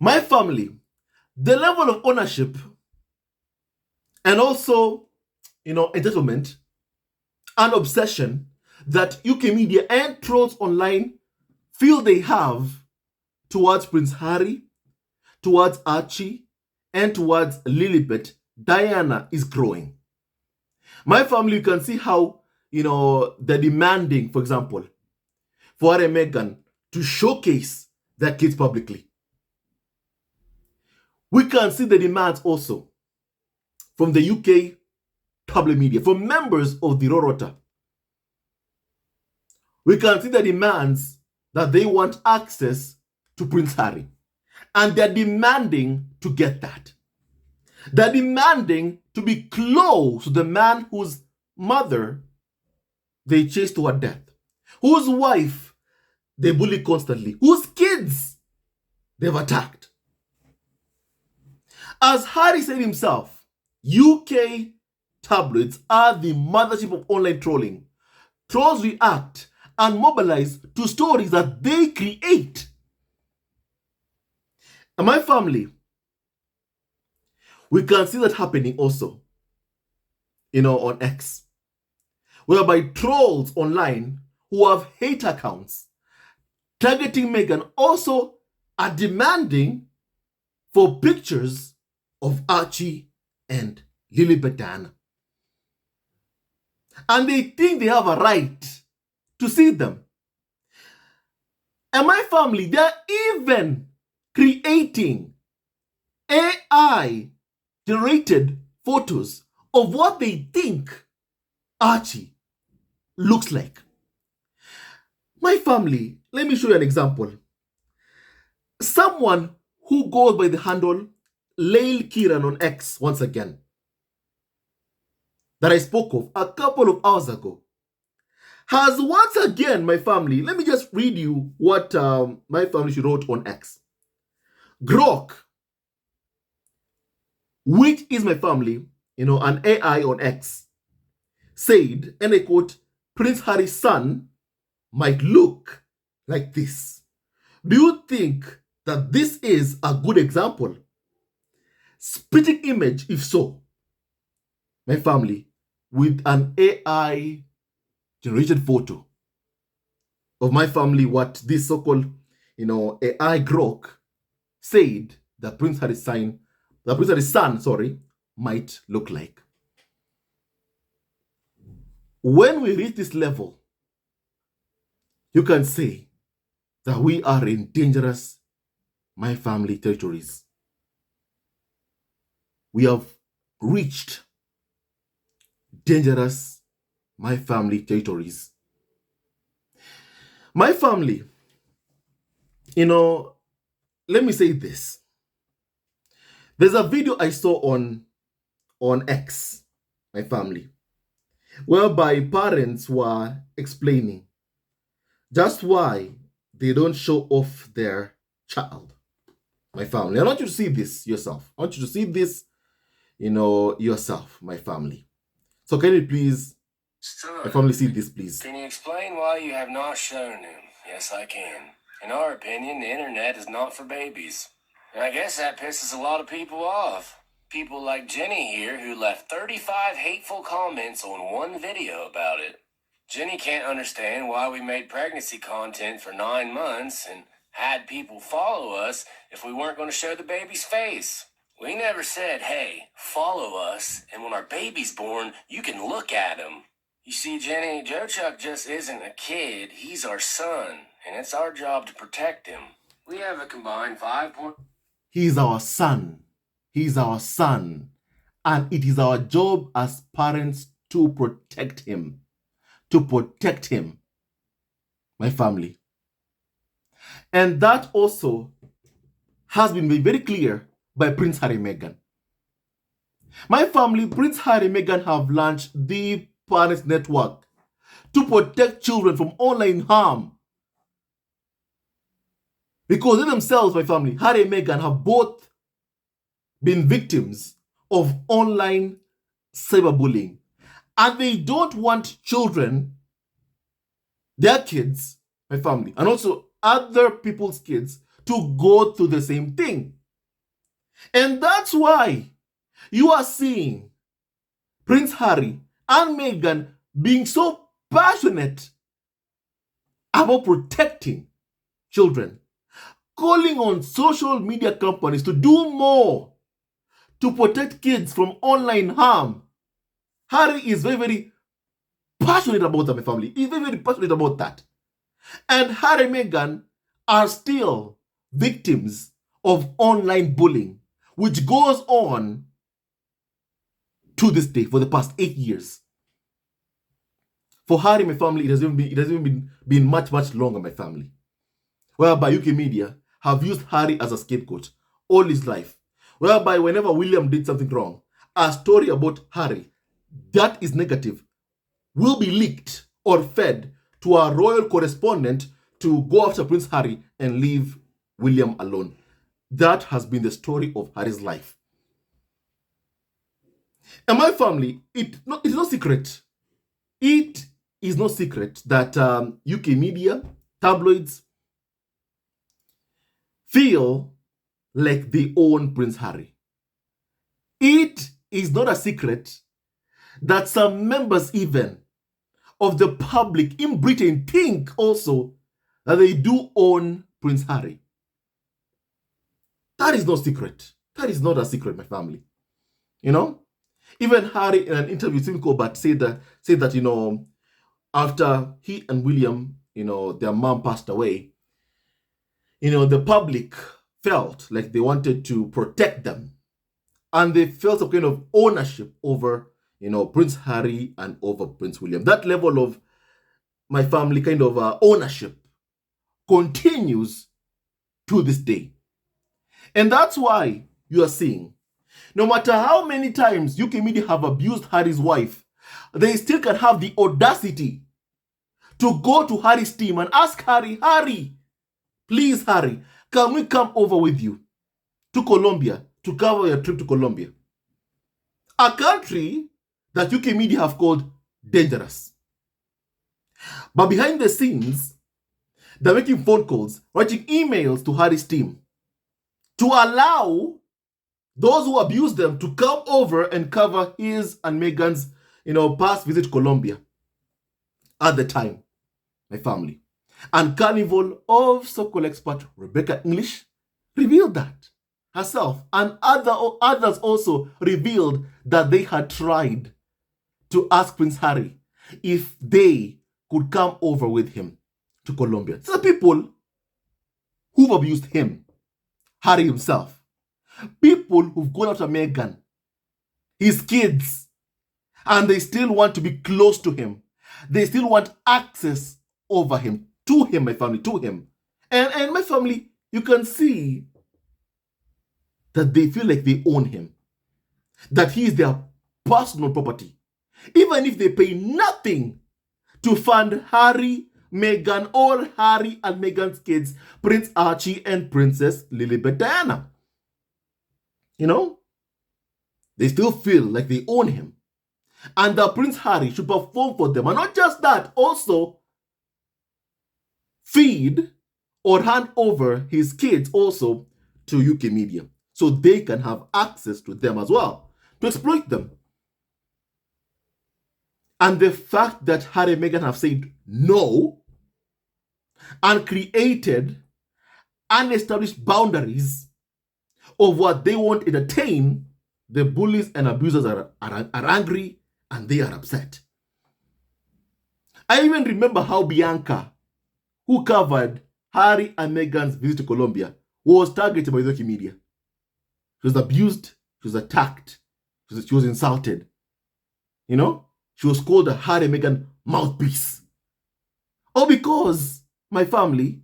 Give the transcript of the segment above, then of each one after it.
My family, the level of ownership and also, entitlement and obsession that UK media and trolls online feel they have towards Prince Harry, towards Archie, and towards Lilibet, Diana is growing. My family, you can see how, they're demanding, for example, for Harry&Meghan to showcase their kids publicly. We can see the demands also from the UK public media, from members of the Rorota. We can see the demands that they want access to Prince Harry. And they're demanding to get that. They're demanding to be close to the man whose mother they chased to her death, whose wife they bully constantly, whose kids they've attacked. As Harry said himself, UK tabloids are the mothership of online trolling. Trolls react and mobilize to stories that they create. And my family, we can see that happening also, on X, whereby trolls online who have hate accounts targeting Meghan also are demanding for pictures of Archie and Lilibet Diana. And they think they have a right to see them. And my family, they're even creating AI-generated photos of what they think Archie looks like. My family, let me show you an example. Someone who goes by the handle Lail Kiran on X once again, that I spoke of a couple of hours ago, has once again, my family, let me just read you what my family wrote on X. Grok, which is my family, an AI on X, said, and I quote, Prince Harry's son might look like this. Do you think that this is a good example? Spitting image, if so, my family, with an AI generated photo of my family, what this so-called, AI Grok said that Prince Harry's son, might look like. When we reach this level, you can say that we are in dangerous, my family, territories. We have reached dangerous, my family, territories. My family, let me say this. There's a video I saw on X, my family, whereby parents were explaining just why they don't show off their child. My family, I want you to see this yourself. I want you to see this, yourself, my family. So can you please, my family, see this, please? Can you explain why you have not shown him? Yes, I can. In our opinion, the internet is not for babies. And I guess that pisses a lot of people off. People like Jenny here who left 35 hateful comments on one video about it. Jenny can't understand why we made pregnancy content for 9 months and had people follow us if we weren't going to show the baby's face. We never said, hey, follow us, and when our baby's born, you can look at him. You see, Jenny, Joe Chuck just isn't a kid. He's our son, and it's our job to protect him. We have a combined 5 point... He's our son. He's our son. And it is our job as parents to protect him. To protect him. My family. And that also has been made very clear by Prince Harry&Meghan. My family, Prince Harry&Meghan have launched the Parents Network to protect children from online harm. Because they themselves, my family, Harry&Meghan have both been victims of online cyberbullying. And they don't want children, their kids, my family, and also other people's kids to go through the same thing. And that's why you are seeing Prince Harry and Meghan being so passionate about protecting children, calling on social media companies to do more to protect kids from online harm. Harry is very, very passionate about that, my family. He's very, very passionate about that. And Harry and Meghan are still victims of online bullying, which goes on to this day for the past 8 years. For Harry, my family, it hasn't even been much, much longer, my family. Whereby UK media have used Harry as a scapegoat all his life. Whereby whenever William did something wrong, a story about Harry that is negative will be leaked or fed to a royal correspondent to go after Prince Harry and leave William alone. That has been the story of Harry's life. And my family, it's no secret. It is no secret that UK media, tabloids, feel like they own Prince Harry. It is not a secret that some members even of the public in Britain think also that they do own Prince Harry. That is no secret. That is not a secret, my family. You know? Even Harry in an interview with Simcoe said that, you know, after he and William, you know, their mom passed away, you know, the public felt like they wanted to protect them. And they felt a kind of ownership over, you know, Prince Harry and over Prince William. That level of, my family, kind of ownership continues to this day. And that's why you are seeing, no matter how many times UK media have abused Harry's wife, they still can have the audacity to go to Harry's team and ask Harry, please, Harry, can we come over with you to Colombia to cover your trip to Colombia? A country that UK media have called dangerous. But behind the scenes, they're making phone calls, writing emails to Harry's team to allow those who abuse them to come over and cover his and Meghan's, you know, past visit to Colombia at the time, my family. And Carnival of Soccer expert Rebecca English revealed that herself, and others also revealed that they had tried to ask Prince Harry if they could come over with him to Colombia. These are people who've abused him, Harry himself. People who've gone after Meghan, his kids, and they still want to be close to him. They still want access over him, to him, my family, to him. And my family, you can see that they feel like they own him, that he is their personal property. Even if they pay nothing to fund Harry, Meghan, or Harry and Meghan's kids, Prince Archie and Princess Lilibet Diana. You know, they still feel like they own him. And that Prince Harry should perform for them. And not just that, also feed or hand over his kids also to UK media, so they can have access to them as well, to exploit them. And the fact that Harry and Meghan have said no and created unestablished boundaries of what they want to entertain, the bullies and abusers are angry and they are upset. I even remember how Bianca, who covered Harry and Meghan's visit to Colombia, was targeted by the UK media. She was abused, she was attacked, she was insulted. You know, she was called a Harry and Meghan mouthpiece. All because, my family,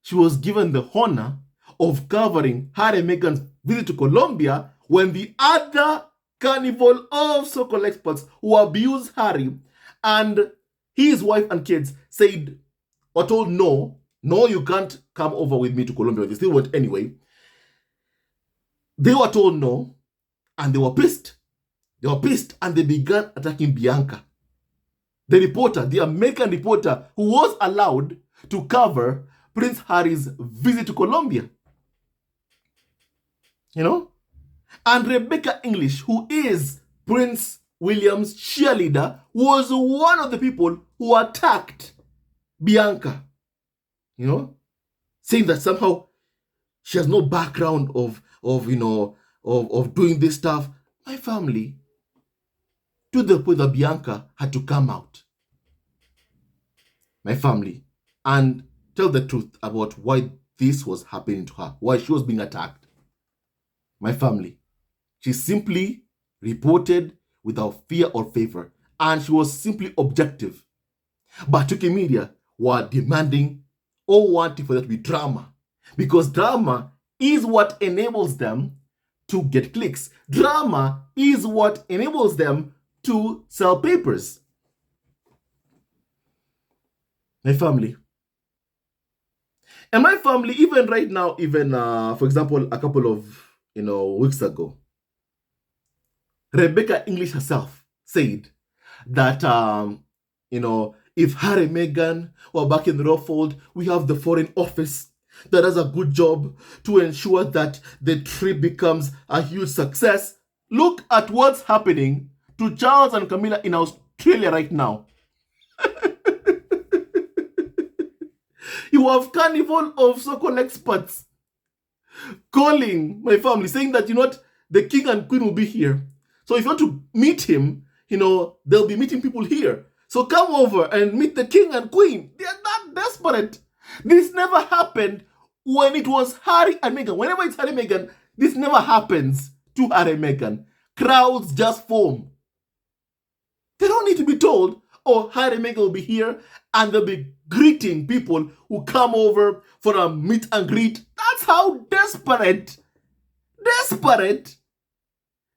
she was given the honor of covering Harry and Meghan's visit to Colombia when the other Carnival of so-called experts who abused Harry and his wife and kids said or told no, you can't come over with me to Colombia. They still went anyway. They were told no, and they were pissed. They were pissed, and they began attacking Bianca, the reporter, the American reporter who was allowed to cover Prince Harry's visit to Colombia. And Rebecca English, who is Prince William's cheerleader, was one of the people who attacked Bianca, saying that somehow she has no background of doing this stuff. My family, to the point that Bianca had to come out, my family, and tell the truth about why this was happening to her, why she was being attacked. My family, she simply reported without fear or favor, and she was simply objective. But UK media were demanding or wanting for there to be drama, because drama is what enables them to get clicks. Drama is what enables them to sell papers. My family. And my family, even right now, even for example, a couple of weeks ago, Rebecca English herself said that if Harry and Meghan were back in the royal fold, we have the Foreign Office that does a good job to ensure that the trip becomes a huge success. Look at what's happening to Charles and Camilla in Australia right now. You have Carnival of so-called experts calling my family, saying that, the king and queen will be here. So if you want to meet him, they'll be meeting people here. So come over and meet the king and queen. They are that desperate. This never happened when it was Harry and Meghan. Whenever it's Harry and Meghan, this never happens to Harry and Meghan. Crowds just form. They don't need to be told, oh, Harry and Meghan will be here, and they'll be greeting people who come over for a meet and greet. That's how desperate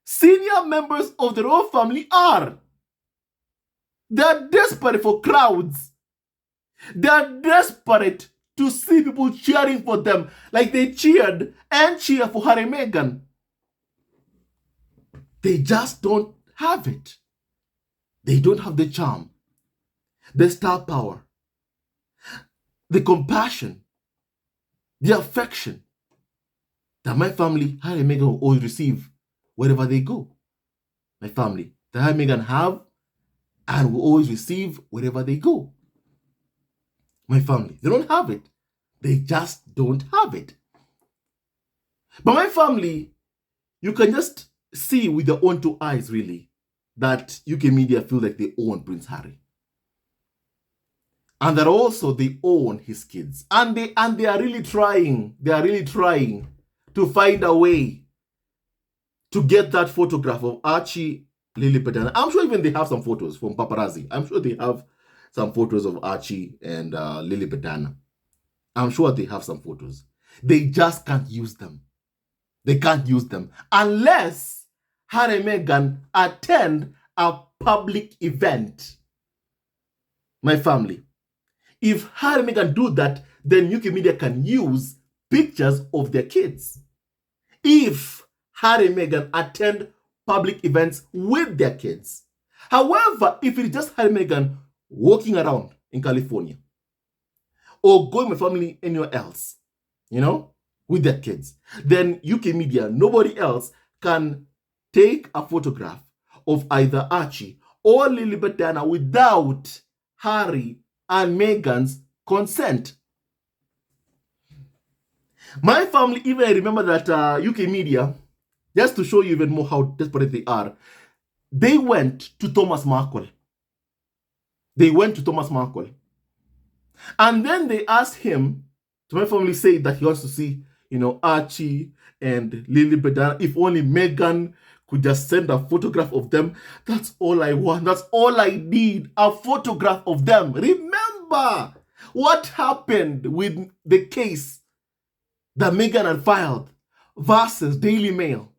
senior members of the royal family are. They're desperate for crowds. They're desperate to see people cheering for them, like they cheered and cheer for Harry and Meghan. They just don't have it. They don't have the charm, the star power, the compassion, the affection that my family, Harry and Meghan, will always receive wherever they go. My family, that Harry and Meghan have and will always receive wherever they go. My family, they don't have it. They just don't have it. But my family, you can just see with your own two eyes, really, that UK media feel like they own Prince Harry. And that also they own his kids. And they are really trying. They are really trying to find a way to get that photograph of Archie&Lilibet. And I'm sure even they have some photos from paparazzi. I'm sure they have some photos of Archie and Lilibet. I'm sure they have some photos. They just can't use them. They can't use them unless Harry and Meghan attend a public event. My family, if Harry and Meghan do that, then UK media can use pictures of their kids. If Harry and Meghan attend public events with their kids. However, if it's just Harry and Meghan walking around in California or going with family anywhere else, with their kids, then UK media, nobody else can take a photograph of either Archie or Lilibet without Harry and Meghan's consent. My family, even I remember that UK media, just to show you even more how desperate they are, they went to Thomas Markle. They went to Thomas Markle. And then they asked him, to my family say that he wants to see, Archie and Lilibet. If only Meghan could just send a photograph of them. That's all I want. That's all I need. A photograph of them. Remember what happened with the case that Meghan had filed versus Daily Mail.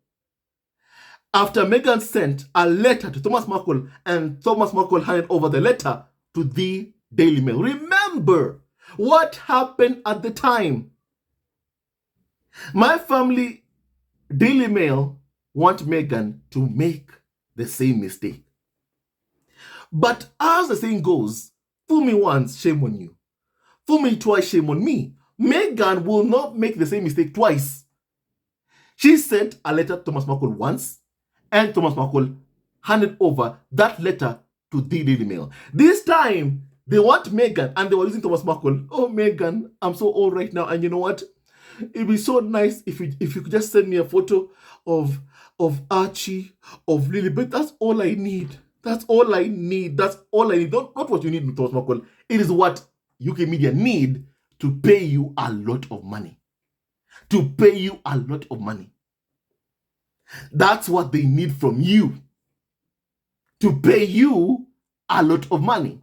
After Meghan sent a letter to Thomas Markle and Thomas Markle handed over the letter to the Daily Mail. Remember what happened at the time. My family, Daily Mail, want Meghan to make the same mistake. But as the saying goes, fool me once, shame on you. Fool me twice, shame on me. Meghan will not make the same mistake twice. She sent a letter to Thomas Markle once, and Thomas Markle handed over that letter to the Daily Mail. This time, they want Meghan, and they were using Thomas Markle. Oh, Meghan, I'm so old right now, and you know what? It'd be so nice if you could just send me a photo of Archie, of Lilibet. That's all I need. That's all I need. That's all I need. Not what you need, Thomas Markle. It is what UK media need to pay you a lot of money. To pay you a lot of money. That's what they need from you. To pay you a lot of money.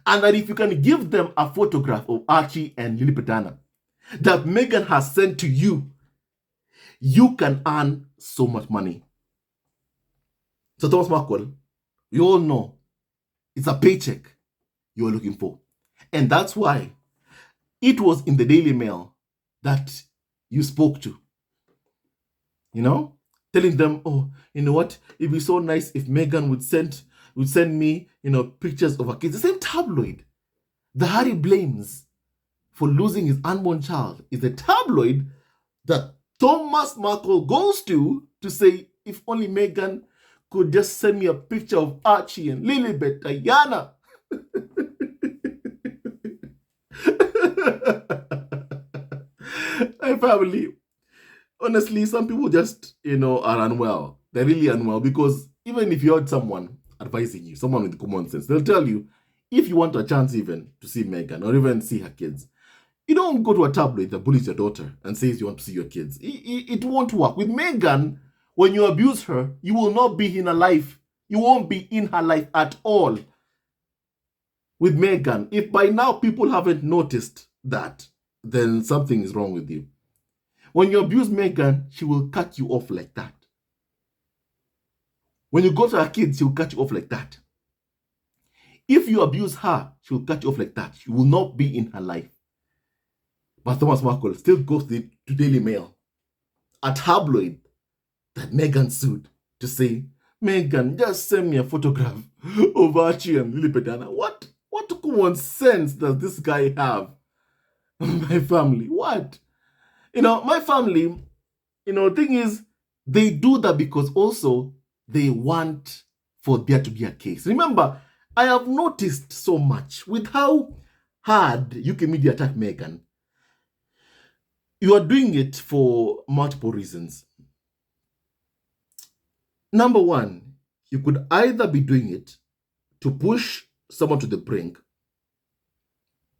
And that if you can give them a photograph of Archie and Lilibet that Meghan has sent to you, you can earn so much money. So Thomas Markle, you all know it's a paycheck you're looking for. And that's why it was in the Daily Mail that you spoke to. You know? Telling them, oh, you know what? It'd be so nice if Meghan would send me, pictures of her kids. The same tabloid that Harry blames for losing his unborn child is the tabloid that Thomas Markle goes to say, if only Meghan could just send me a picture of Archie and Lilibet, Diana. My family, honestly, some people just, are unwell. They're really unwell because even if you had someone advising you, someone with common sense, they'll tell you, if you want a chance even to see Meghan or even see her kids, you don't go to a tabloid that bullies your daughter and says you want to see your kids. It won't work. With Meghan, when you abuse her, you will not be in her life. You won't be in her life at all. With Meghan, if by now people haven't noticed that, then something is wrong with you. When you abuse Meghan, she will cut you off like that. When you go to her kids, she will cut you off like that. If you abuse her, she will cut you off like that. She will not be in her life. But Thomas Markle still goes to Daily Mail, a tabloid that Meghan sued, to say, Meghan, just send me a photograph of Archie and Lilibet. What common sense does this guy have? My family, what? My family, thing is, they do that because also they want for there to be a case. Remember, I have noticed so much with how hard UK media attack Meghan. You are doing it for multiple reasons. Number one, you could either be doing it to push someone to the brink,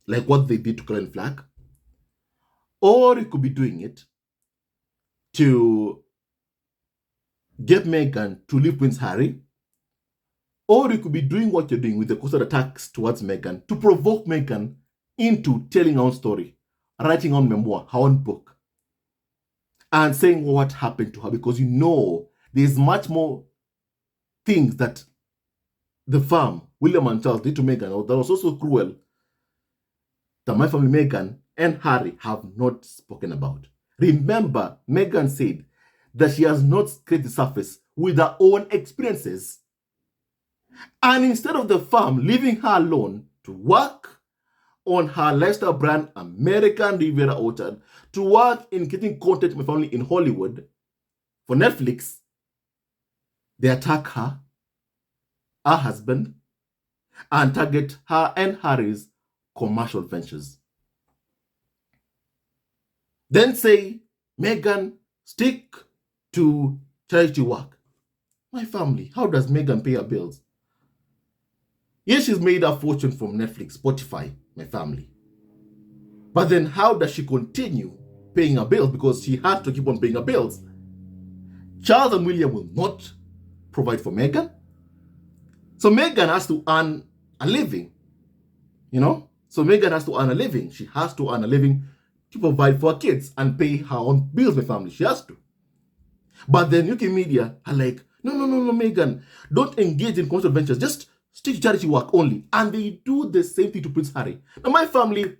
like what they did to Colin Flack, or you could be doing it to get Meghan to leave Prince Harry, or you could be doing what you're doing with the constant attacks towards Meghan to provoke Meghan into telling her own story, writing her own memoir, her own book, and saying what happened to her, because there's much more things that the farm, William and Charles, did to Meghan that was also cruel that my family, Meghan and Harry, have not spoken about. Remember, Meghan said that she has not scratched the surface with her own experiences. And instead of the farm leaving her alone to work on her lifestyle brand, American Riviera Orchard, to work in getting content with my family in Hollywood for Netflix, they attack her husband, and target her and Harry's commercial ventures. Then say, Meghan, stick to charity work. My family, how does Meghan pay her bills? Yes, she's made a fortune from Netflix, Spotify, my family. But then how does she continue paying her bills? Because she has to keep on paying her bills. Charles and William will not provide for Meghan. So Meghan has to earn a living, So Meghan has to earn a living. She has to earn a living to provide for her kids and pay her own bills, my family. She has to. But then UK media are like, no, Meghan, don't engage in commercial ventures. Just stick to charity work only. And they do the same thing to Prince Harry. Now, my family,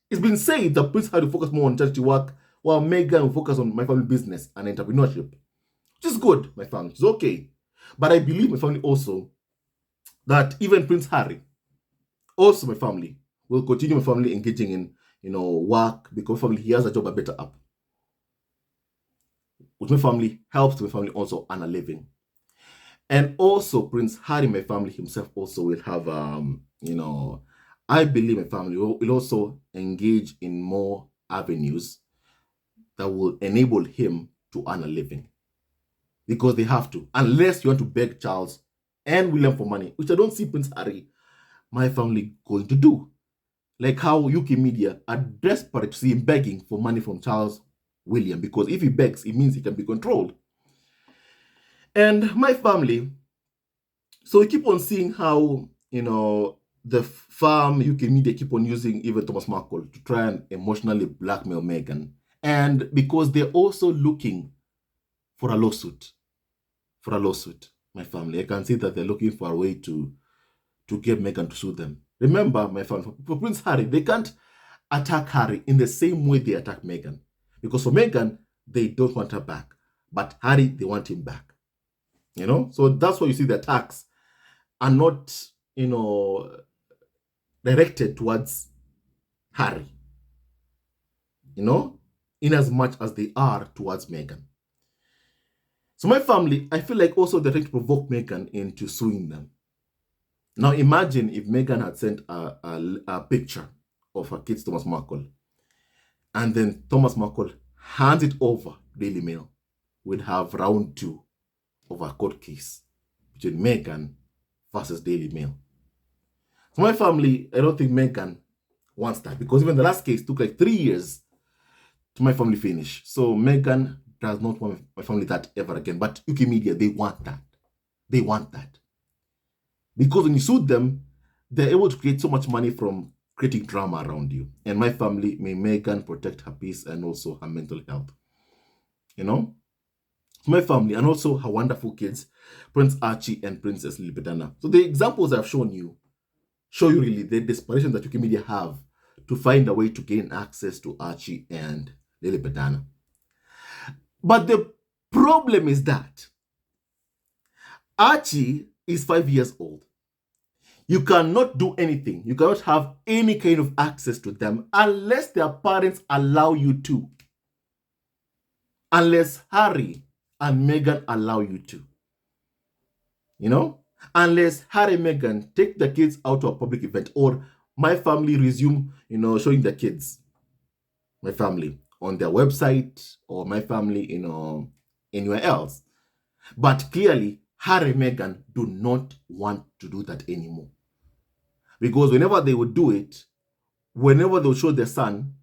it's been said that Prince Harry will focus more on charity work, while Meghan will focus on my family business and entrepreneurship. Which is good, my family. It's okay. But I believe my family also that even Prince Harry, also my family, will continue my family engaging in work, because family, he has a job, a better up. Which my family helps my family also earn a living. And also Prince Harry, my family himself also will have, I believe my family will also engage in more avenues that will enable him to earn a living. Because they have to, unless you want to beg Charles and William for money, which I don't see Prince Harry, my family, going to do. Like how UK media are desperate to see him begging for money from Charles William, because if he begs, it means he can be controlled. And my family, so we keep on seeing how, the farm UK media keep on using even Thomas Markle to try and emotionally blackmail Meghan. And because they're also looking for a lawsuit, my family, I can see that they're looking for a way to get Meghan to sue them. Remember, my family, for Prince Harry, they can't attack Harry in the same way they attack Meghan. Because for Meghan, they don't want her back. But Harry, they want him back. So that's why you see the attacks are not, directed towards Harry, in as much as they are towards Meghan. So my family, I feel like also they're trying to provoke Meghan into suing them. Now imagine if Meghan had sent a picture of her kids, Thomas Markle, and then Thomas Markle hands it over Daily Mail. We'd have round 2 of a court case between Meghan versus Daily Mail. So my family, I don't think Meghan wants that, because even the last case took like 3 years to my family finish. So Meghan does not want my family that ever again. But UK media, they want that. They want that. Because when you sue them, they're able to create so much money from creating drama around you. And my family, may Meghan protect her peace and also her mental health. My family, and also her wonderful kids, Prince Archie and Princess Lilibet. So the examples I've shown you show you really the desperation that UK media have to find a way to gain access to Archie and Lilibet. But the problem is that Archie is 5 years old. You cannot do anything. You cannot have any kind of access to them unless their parents allow you to. Unless Harry and Meghan allow you to. Unless Harry and Meghan take the kids out to a public event, or my family resume, showing the kids, my family, on their website, or my family, anywhere else. But clearly, Harry and Meghan do not want to do that anymore. Because whenever they would do it, whenever they would show their son,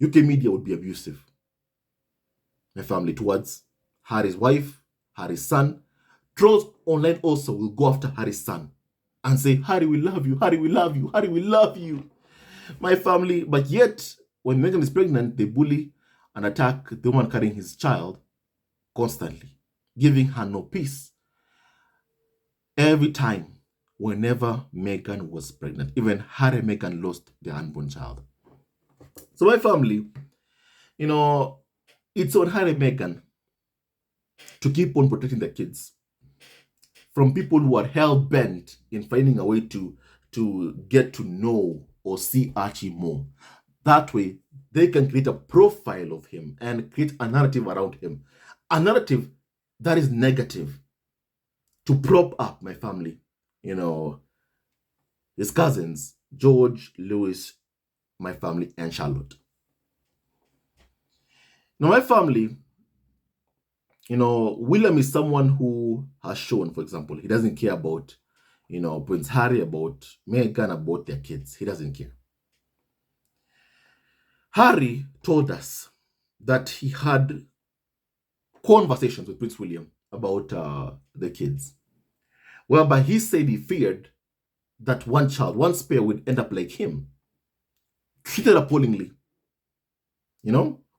UK media would be abusive. My family, towards Harry's wife, Harry's son. Trolls online also will go after Harry's son and say, Harry, we love you, Harry, we love you, Harry, we love you. My family, but yet, when Meghan is pregnant, they bully and attack the woman carrying his child constantly, giving her no peace. Every time, whenever Meghan was pregnant, even Harry and Meghan lost their unborn child. So my family, it's on Harry and Meghan to keep on protecting the kids from people who are hell-bent in finding a way to get to know or see Archie more. That way, they can create a profile of him and create a narrative around him. A narrative that is negative to prop up my family, his cousins, George, Louis, my family, and Charlotte. Now, my family, William is someone who has shown, for example, he doesn't care about, Prince Harry, about Meghan, about their kids. He doesn't care. Harry told us that he had conversations with Prince William about the kids, whereby he said he feared that one child, one spare, would end up like him, treated appallingly.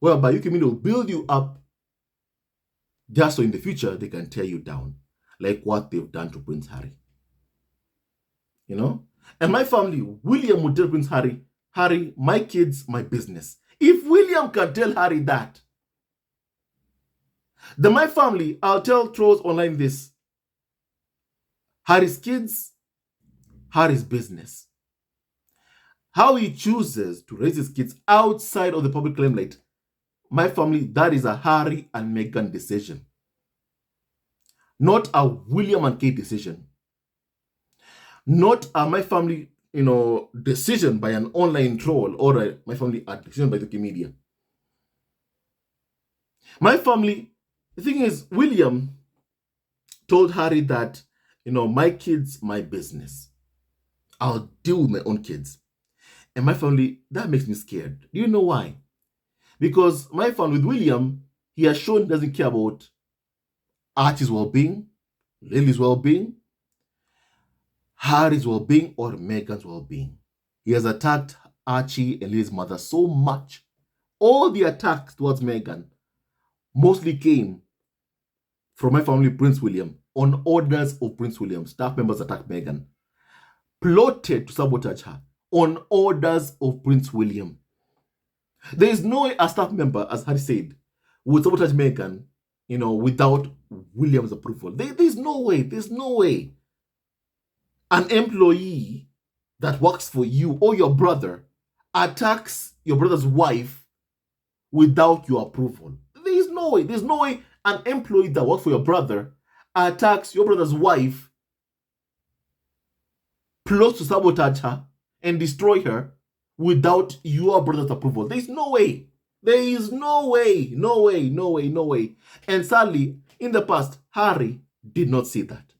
Whereby you can build you up just so in the future they can tear you down, like what they've done to Prince Harry. And my family, William would tell Prince Harry, Harry, my kids, my business. If William can tell Harry that, then my family, I'll tell trolls online this: Harry's kids, Harry's business. How he chooses to raise his kids outside of the public limelight, my family, that is a Harry and Meghan decision, not a William and Kate decision, not a my family, decision by an online troll or my family a decision by the media. My family, the thing is, William told Harry that, my kids, my business. I'll deal with my own kids. And my family, that makes me scared. Do you know why? Because my family with William, he has shown he doesn't care about Archie's well-being, Lily's well-being, Harry's well-being, or Meghan's well-being. He has attacked Archie and Lily's mother so much. All the attacks towards Meghan mostly came from my family, Prince William, on orders of Prince William. Staff members attacked Meghan, plotted to sabotage her on orders of Prince William. There is no way a staff member, as Harry said, would sabotage Meghan, without William's approval. There's no way. There's no way. An employee that works for you or your brother attacks your brother's wife without your approval. There's no way. There's no way an employee that works for your brother attacks your brother's wife, plots to sabotage her and destroy her without your brother's approval. There's no way. There is no way. No way. No way. No way. And sadly, in the past, Harry did not see that.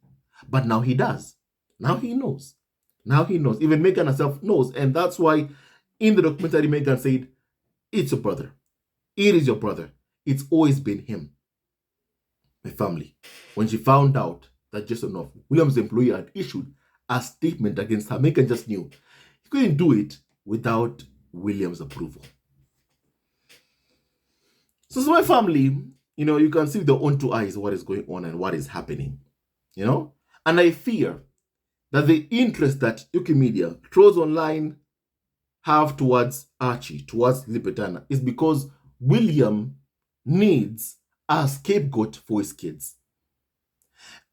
But now he does. Now he knows. Now he knows. Even Meghan herself knows. And that's why in the documentary, Meghan said, it's your brother. It is your brother. It's always been him. My family. When she found out that just enough, William's employer had issued a statement against her, Meghan just knew he couldn't do it without William's approval. So my family, you can see with their own two eyes what is going on and what is happening, And I fear that the interest that UK media, trolls online, have towards Archie, towards Lilibet, is because William needs a scapegoat for his kids.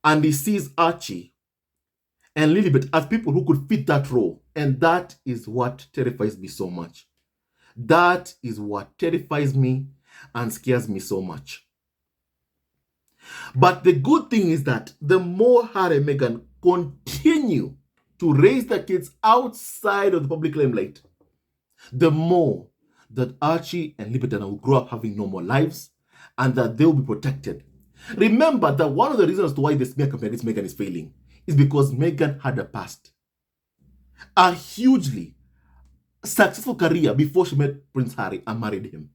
And he sees Archie and Lilibet as people who could fit that role. And that is what terrifies me so much. That is what terrifies me and scares me so much. But the good thing is that the more Harry and Meghan continue to raise their kids outside of the public limelight, the more that Archie and Lilibet will grow up having normal lives and that they'll be protected. Remember that one of the reasons why this smear campaign against Meghan is failing is because Meghan had a past. A hugely successful career before she met Prince Harry and married him.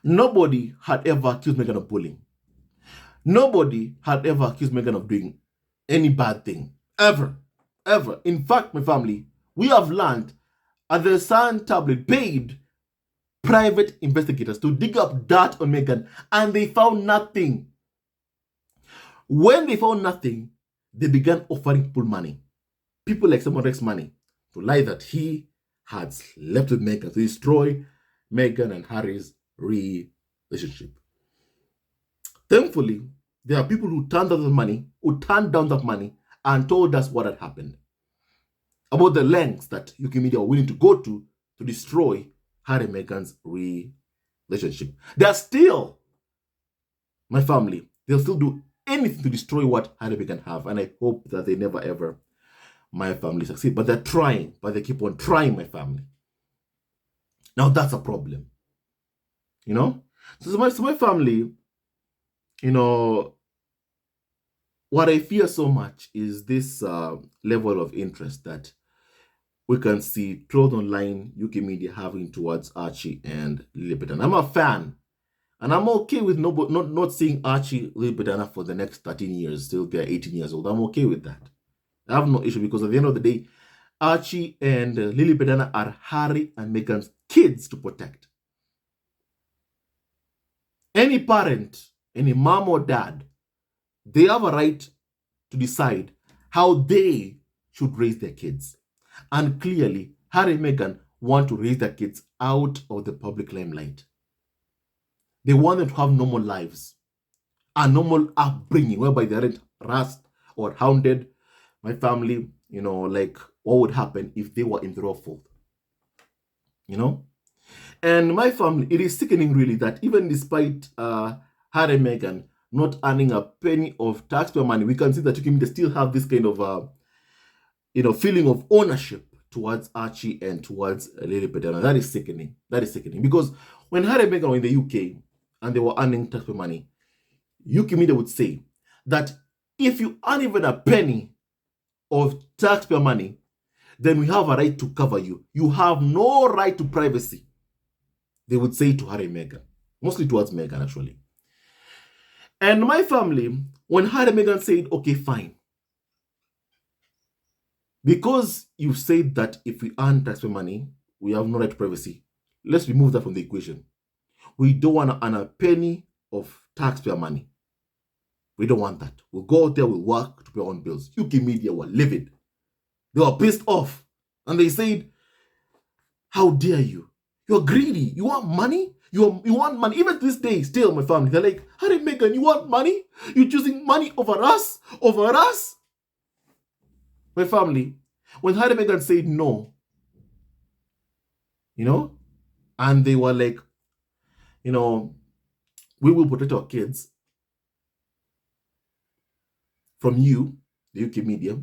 Nobody had ever accused Meghan of bullying. Nobody had ever accused Meghan of doing any bad thing. Ever. Ever. In fact, my family, we have learned at the Sun tablet paid private investigators to dig up dirt on Meghan, and they found nothing. When they found nothing, they began offering people money. People like someone Rex money to lie that he had slept with Meghan, to destroy Meghan and Harry's relationship. Thankfully, there are people who turned down that money, and told us what had happened. About the lengths that UK media were willing to go to destroy Harry and Meghan's relationship. They're still, my family, they'll still do anything to destroy what Harry and Meghan have. And I hope that they never ever, my family, succeed. But they're trying, but they keep on trying, my family. Now that's a problem. So my family, what I fear so much is this level of interest that we can see trolls online, UK media having towards Archie and Lilibet. And I'm a fan. And I'm okay with not seeing Archie, Lilibet for the next 13 years, till they're 18 years old. I'm okay with that. I have no issue because at the end of the day, Archie and Lilibet are Harry and Meghan's kids to protect. Any parent, any mom or dad, they have a right to decide how they should raise their kids. And clearly, Harry and Meghan want to raise their kids out of the public limelight. They want them to have normal lives, a normal upbringing, whereby they aren't harassed or hounded. My family, like what would happen if they were in the raw fold. you know. And my family, it is sickening really that even despite Harry and Meghan not earning a penny of taxpayer money, we can see that they still have this kind of feeling of ownership towards Archie and towards Lilibet. And that is sickening. That is sickening. Because when Harry and Meghan were in the UK and they were earning taxpayer money, UK media would say that if you earn even a penny of taxpayer money, then we have a right to cover you. You have no right to privacy. They would say to Harry and Meghan, mostly towards Meghan actually. And my family, when Harry and Meghan said, okay, fine, because you said that if we earn taxpayer money, we have no right to privacy, let's remove that from the equation. We don't want to earn a penny of taxpayer money. We don't want that. We'll go out there, we'll work to pay our own bills. UK media were livid. They were pissed off. And they said, how dare you? You're greedy. You want money? You want money. Even to this day, still, my family, they're like, Harry, Meghan, you want money? You're choosing money over us? Over us? My family, when Harry and Meghan said no, and they were like, we will protect our kids from you, the UK media.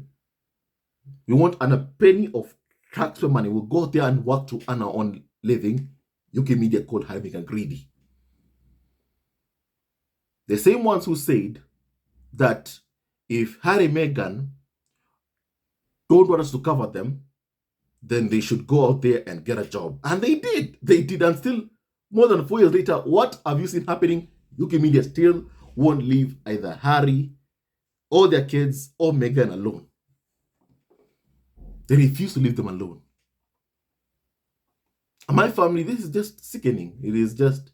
We won't earn a penny of taxpayer money. We'll go out there and work to earn our own living. UK media called Harry and Meghan greedy. The same ones who said that if Harry and Meghan don't want us to cover them, then they should go out there and get a job. And they did. They did. And still, more than 4 years later, what have you seen happening? UK media still won't leave either Harry or their kids or Meghan alone. They refuse to leave them alone. And my family, this is just sickening. It is just,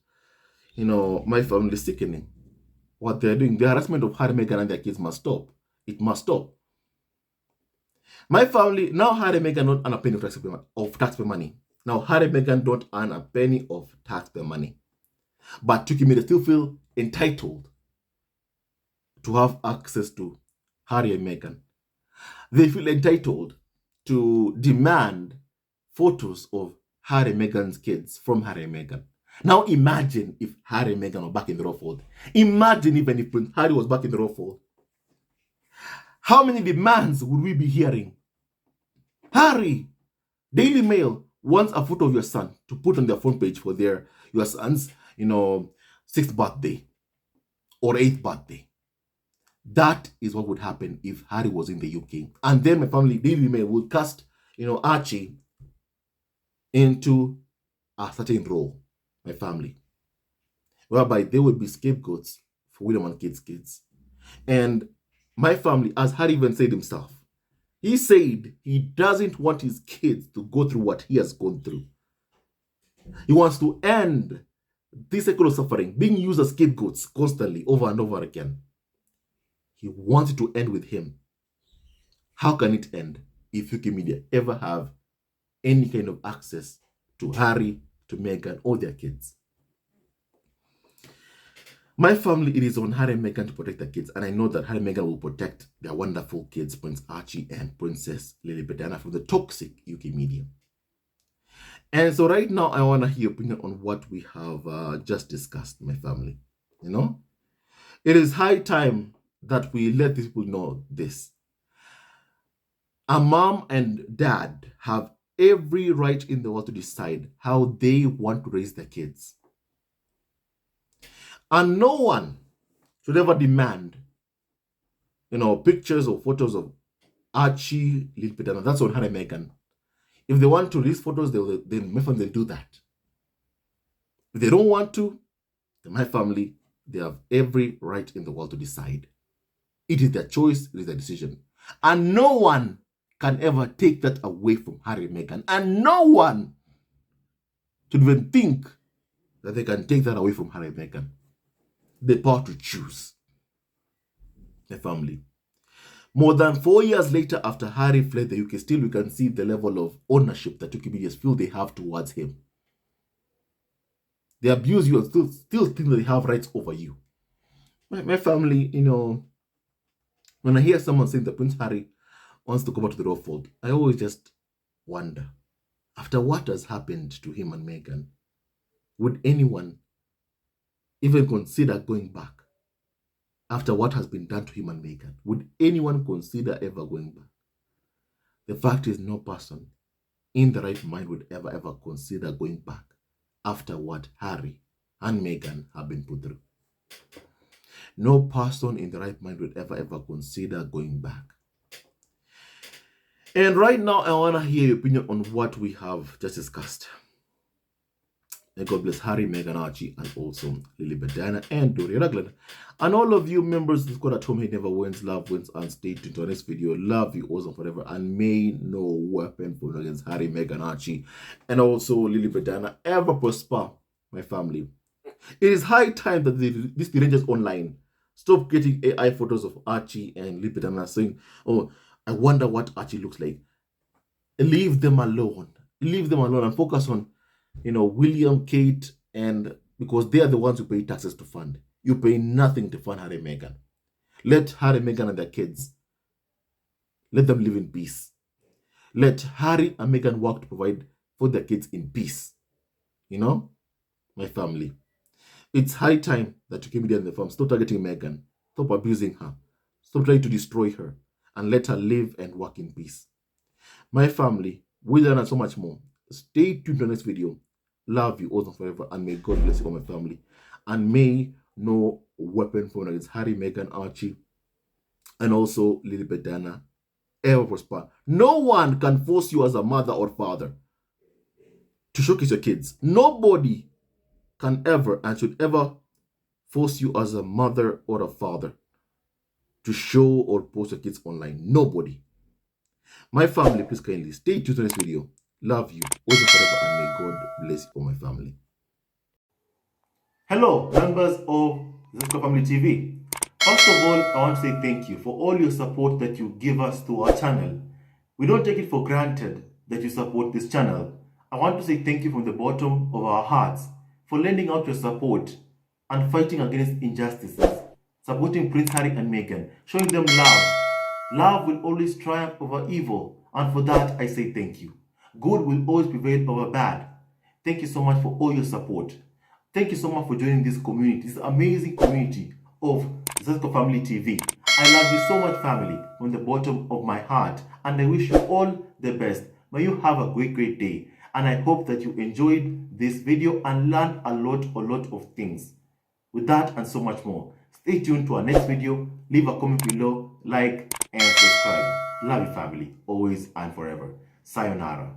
my family is sickening. What they're doing, the harassment of Harry, Meghan, and their kids must stop. It must stop. My family, now Harry and Meghan don't earn a penny of taxpayer money. Now Harry and Meghan don't earn a penny of taxpayer money. But UK media still feel entitled to have access to Harry and Meghan. They feel entitled to demand photos of Harry and Meghan's kids from Harry and Meghan. Now imagine if Harry and Meghan were back in the Rufford. Imagine even if Prince Harry was back in the Rufford. How many demands would we be hearing? Harry, Daily Mail wants a photo of your son to put on their front page for your son's, 6th birthday or 8th birthday. That is what would happen if Harry was in the UK. And then my family, Daily Mail, would cast, Archie into a certain role, my family, whereby they would be scapegoats for William and Kate's kids. And my family, as Harry even said himself, he said he doesn't want his kids to go through what he has gone through. He wants to end this cycle of suffering, being used as scapegoats constantly over and over again. He wants it to end with him. How can it end if UK media ever have any kind of access to Harry, to Meghan, or their kids? My family, it is on Harry and Meghan to protect their kids, and I know that Harry and Meghan will protect their wonderful kids, Prince Archie and Princess Lilibet, from the toxic UK media. And so right now, I want to hear your opinion on what we have just discussed, my family. It is high time that we let these people know this. A mom and dad have every right in the world to decide how they want to raise their kids. And no one should ever demand, pictures or photos of Archie, Lilibet, and that's on Harry and Meghan. If they want to release photos, they'll do that. If they don't want to, then my family, they have every right in the world to decide. It is their choice, it is their decision. And no one can ever take that away from Harry and Meghan. And no one should even think that they can take that away from Harry and Meghan. The power to choose. The family. More than 4 years later after Harry fled the UK, still we can see the level of ownership that UK media feel they have towards him. They abuse you and still think that they have rights over you. My family, when I hear someone saying that Prince Harry wants to go back to the Royal Fold, I always just wonder, After what has happened to him and Meghan, would anyone even consider going back? After what has been done to him and Meghan, would anyone consider ever going back? The fact is, no person in the right mind would ever consider going back after what Harry and Meghan have been put through. No person in the right mind would ever consider going back. And right now, I want to hear your opinion on what we have just discussed. And God bless Harry, Meghan, Archie, and also Lilibet, Diana, and Derangers. And all of you members of the squad at home, he never wins, love wins, and stay tuned to the next video. Love you awesome forever, and may no weapon formed against Harry, Meghan, Archie, and also Lilibet, Diana ever prosper, my family. It is high time that these Derangers online stop getting AI photos of Archie and Lilibet, Diana saying, oh, I wonder what Archie looks like. Leave them alone. Leave them alone and focus on, William, Kate, and because they are the ones who pay taxes to fund. You pay nothing to fund Harry and Meghan. Let Harry, Meghan, and their kids, let them live in peace. Let Harry and Meghan work to provide for their kids in peace. My family. It's high time that you came here in the farm. Stop targeting Meghan. Stop abusing her. Stop trying to destroy her. And let her live and work in peace. My family, William, and so much more. Stay tuned to the next video. Love you all forever, and may God bless you all, my family. And may no weapon formed against Harry, Meghan, Archie, and also Lilibet, Diana ever prosper. No one can force you as a mother or father to showcase your kids. Nobody can ever and should ever force you as a mother or a father to show or post your kids online. Nobody. My family, please kindly stay tuned to this video. Love you, always and forever, and may God bless you all, my family. Hello, members of Zesco Family TV. First of all, I want to say thank you for all your support that you give us to our channel. We don't take it for granted that you support this channel. I want to say thank you from the bottom of our hearts for lending out your support and fighting against injustices, supporting Prince Harry and Meghan, showing them love. Love will always triumph over evil, and for that I say thank you. Good will always prevail over bad. Thank you so much for all your support. Thank you so much for joining this community, this amazing community of Zesco Family TV. I love you so much, family, from the bottom of my heart, and I wish you all the best. May you have a great day, and I hope that you enjoyed this video and learned a lot of things. With that and so much more, stay tuned to our next video. Leave a comment below, like, and subscribe. Love you, family, always and forever. Sayonara.